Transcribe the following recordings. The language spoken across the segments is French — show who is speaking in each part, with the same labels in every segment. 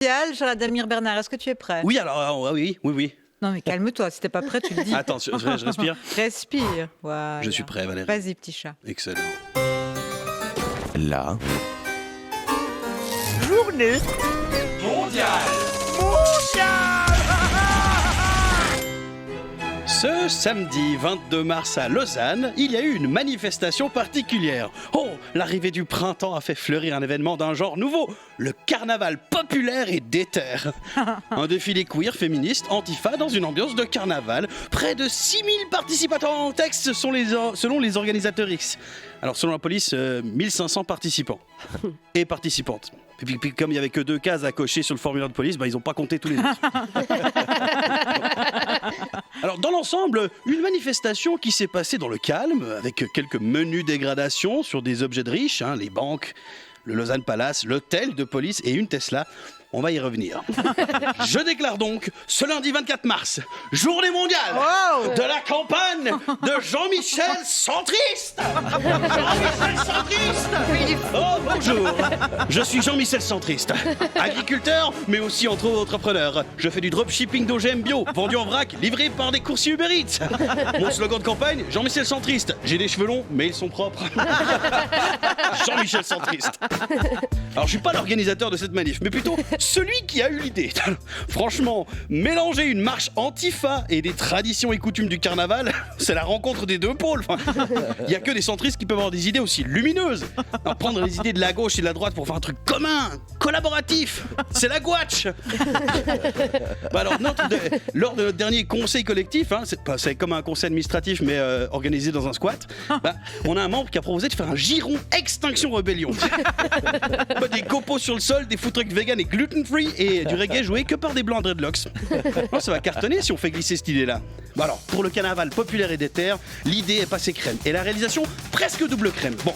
Speaker 1: Damir Bernard, est-ce que tu es prêt?
Speaker 2: Oui, alors, oui.
Speaker 1: Non, mais calme-toi, si t'es pas prêt, tu le dis.
Speaker 2: Attends, je respire.
Speaker 1: Respire, voilà.
Speaker 2: Je suis prêt, Valérie.
Speaker 1: Vas-y, petit chat.
Speaker 2: Excellent.
Speaker 3: La
Speaker 4: Journée
Speaker 2: mondiale. Ce samedi 22 mars à Lausanne, il y a eu une manifestation particulière. Oh, l'arrivée du printemps a fait fleurir un événement d'un genre nouveau, le carnaval populaire et déter. Un défilé queer, féministe, antifa dans une ambiance de carnaval. Près de 6000 participants en texte selon les organisatrices. Alors selon la police, 1500 participants et participantes. Et puis comme il n'y avait que 2 cases à cocher sur le formulaire de police, ils n'ont pas compté tous les autres. Alors dans l'ensemble, une manifestation qui s'est passée dans le calme, avec quelques menues dégradations sur des objets de riches, les banques, le Lausanne Palace, l'hôtel de police et une Tesla. On va y revenir. Je déclare donc ce lundi 24 mars, journée mondiale de la campagne de Jean-Michel Centriste. Jean-Michel Centriste. Oh, bonjour. Je suis Jean-Michel Centriste, agriculteur, mais aussi entrepreneur. Je fais du dropshipping d'OGM bio, vendu en vrac, livré par des coursiers Uber Eats. Mon slogan de campagne, Jean-Michel Centriste. J'ai des cheveux longs, mais ils sont propres. Jean-Michel Centriste. Alors, je suis pas l'organisateur de cette manif, mais plutôt celui qui a eu l'idée. Franchement, mélanger une marche antifa et des traditions et coutumes du carnaval, c'est la rencontre des deux pôles. Il y a que des centristes qui peuvent avoir des idées aussi lumineuses. Alors, prendre les idées de la gauche et de la droite pour faire un truc commun, collaboratif, c'est la gouache. Alors, lors de notre dernier conseil collectif, c'est comme un conseil administratif mais organisé dans un squat, on a un membre qui a proposé de faire un giron Extinction Rebellion. Des copeaux sur le sol, des food trucks vegan et gluten-free et du reggae joué que par des blancs dreadlocks. Non, ça va cartonner si on fait glisser cette idée-là. Bon alors, pour le carnaval populaire et déter, l'idée est passée crème et la réalisation presque double crème. Bon,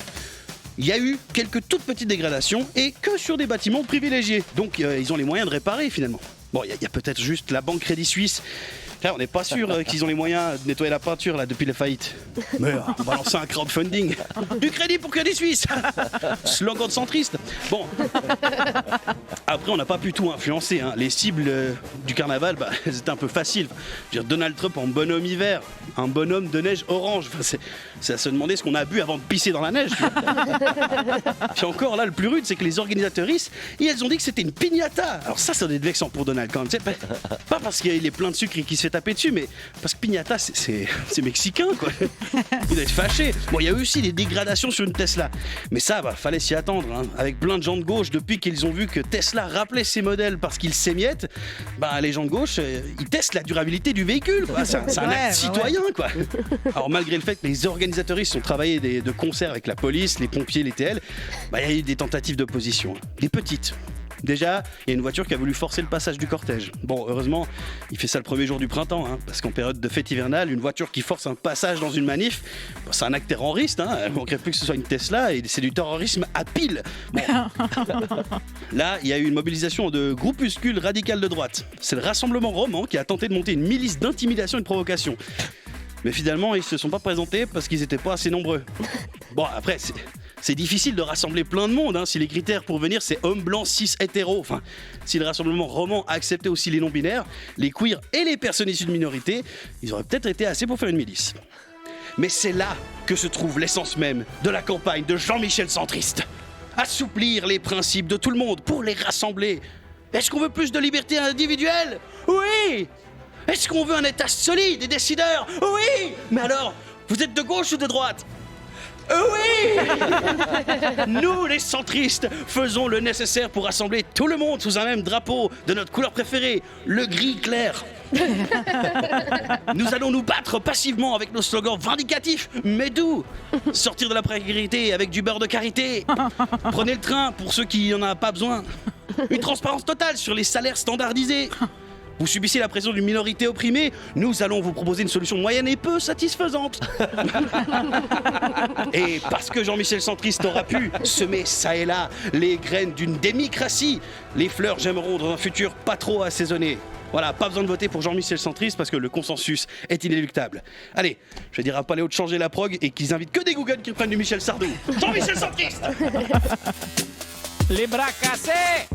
Speaker 2: il y a eu quelques toutes petites dégradations et que sur des bâtiments privilégiés. Donc ils ont les moyens de réparer finalement. Bon, il y a peut-être juste la banque Crédit Suisse. Là, on n'est pas sûr qu'ils ont les moyens de nettoyer la peinture là depuis les faillites. Mais on va lancer un crowdfunding. Du crédit pour Crédit Suisse. Slogan de centriste. Bon. Après, on n'a pas pu tout influencer. Les cibles du carnaval, elles étaient un peu faciles. Je veux dire, Donald Trump en bonhomme hiver, un bonhomme de neige orange. C'est à se demander ce qu'on a bu avant de pisser dans la neige. Puis encore là, le plus rude, c'est que les organisatrices, elles ont dit que c'était une piñata. Alors ça doit être vexant pour Donald quand même. Pas parce qu'il est plein de sucre et qu'il se fait taper dessus, mais parce que piñata, c'est mexicain, quoi. Il doit être fâché. Bon, il y a eu aussi des dégradations sur une Tesla. Mais ça, fallait s'y attendre. Avec plein de gens de gauche, depuis qu'ils ont vu que Tesla rappelait ses modèles parce qu'ils s'émiettent, les gens de gauche, ils testent la durabilité du véhicule, quoi. C'est un acte citoyen, quoi. Alors, malgré le fait que les organisatoristes ont travaillé de concert avec la police, les pompiers, les TL, il y a eu des tentatives d'opposition. Des petites. Déjà, il y a une voiture qui a voulu forcer le passage du cortège. Bon, heureusement, il fait ça le premier jour du printemps, parce qu'en période de fête hivernale, une voiture qui force un passage dans une manif, c'est un acte terroriste, il ne manquerait plus que ce soit une Tesla, et c'est du terrorisme à pile. Bon. Là, il y a eu une mobilisation de groupuscules radicales de droite. C'est le Rassemblement Roman qui a tenté de monter une milice d'intimidation et de provocation. Mais finalement, ils se sont pas présentés parce qu'ils n'étaient pas assez nombreux. Bon, après, c'est difficile de rassembler plein de monde, si les critères pour venir c'est homme blanc, cis, hétéro. Enfin, si le Rassemblement Roman acceptait aussi les non-binaires, les queers et les personnes issues de minorités, ils auraient peut-être été assez pour faire une milice. Mais c'est là que se trouve l'essence même de la campagne de Jean-Michel Centriste. Assouplir les principes de tout le monde pour les rassembler. Est-ce qu'on veut plus de liberté individuelle ? Oui ! Est-ce qu'on veut un État solide et décideur ? Oui ! Mais alors, vous êtes de gauche ou de droite ? Oui ! Nous, les centristes, faisons le nécessaire pour rassembler tout le monde sous un même drapeau de notre couleur préférée, le gris clair. Nous allons nous battre passivement avec nos slogans vindicatifs, mais doux. Sortir de la précarité avec du beurre de karité. Prenez le train pour ceux qui n'en ont pas besoin. Une transparence totale sur les salaires standardisés. Vous subissez la pression d'une minorité opprimée, nous allons vous proposer une solution moyenne et peu satisfaisante. Et parce que Jean-Michel Centriste aura pu semer ça et là les graines d'une démocratie, les fleurs germeront dans un futur pas trop assaisonné. Voilà, pas besoin de voter pour Jean-Michel Centriste parce que le consensus est inéluctable. Allez, je vais dire à Paléo de changer la prog et qu'ils invitent que des Google qui prennent du Michel Sardou. Jean-Michel Centriste.
Speaker 4: Les bras cassés.